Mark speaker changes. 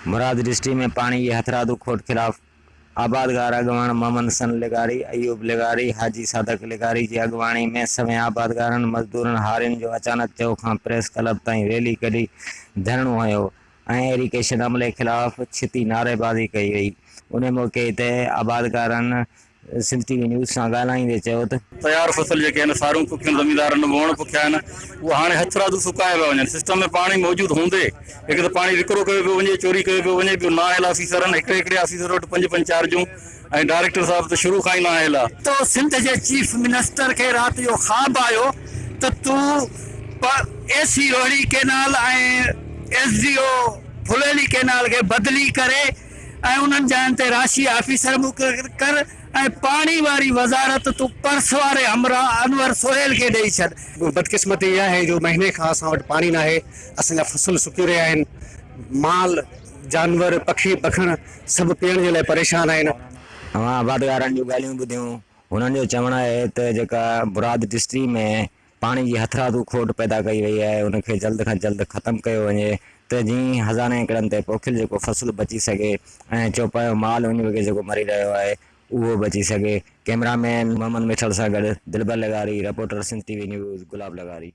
Speaker 1: मुराद district में पानी की हथरादू खोट खिलाफ आबादगार अगवान मोहम्मद सन लेगारी, अयूब लेगारी, हाजी सादक लेगारी की अगवानी में सवें आबादगारन मजदूरन हारिन जो अचानक चौ खां प्रेस क्लब ताईं रैली कढी धरणो हयो ऐं इरिगेशन अमले खिलाफ छिती नारेबाज़ी कई वई। उन मौके ते आबादगारन सिंध टीवी न्यूज़ सां ॻाल्हाईंदे चयो त
Speaker 2: तैयार फसल जेके आहिनि सारूं पुखियूं ज़मींदारनि वण पुखिया आहिनि उहे हाणे हथरादू सुकाए पिया वञनि। सिस्टम में पाणी मौजूदु हूंदे हिकु त पाणी विकिरो कयो पियो वञे, चोरी कयो पियो वञे पियो। न आयल ऑफिसर आहिनि, हिकिड़े ऑफिसर वटि 5 चार्जूं ऐं डायरेक्टर साहब त शुरू खां ई न आयल आहे।
Speaker 3: तो सिंध जे चीफ मिनिस्टर खे राति जो ख़्वाब आयो त तूं एसी रोहड़ी केनाल ऐं एसडीओ फुलेली केनाल खे बदिली करे ऐं उन्हनि जाइनि ते राशि ऑफिसर मुक़ररु कर ऐं पाणी वारी वज़ारत तूं पर्स वारे हमरा अनवर सोहेल खे ॾेई छॾ।
Speaker 4: बदकिस्मती इहा आहे जो महीने खां असां वटि पाणी न आहे, असांजा फसल सुकी रहिया आहिनि, माल जानवर पखी पखण सभु पीअण जे लाइ परेशान आहिनि।
Speaker 1: अवां आबादगारनि जूं ॻाल्हियूं ॿुधियूं। हुननि जो चवणु आहे त जेका मुराद डिस्ट्रिक्ट में पाणी जी हथरादू खोट पैदा कई वई आहे उनखे जल्द खां जल्द ख़तमु कयो वञे त जीअं हज़ारे एकड़नि ते पोखियल जेको फसल बची सघे ऐं चौपायो माल उन वगे जेको मरी रहियो आहे उहो बची सघे। कैमरामैन मोहम्मद मिठल सां गॾु दिलबर लगारी, रिपोर्टर सिंध टीवी न्यूज़ गुलाब लगारी।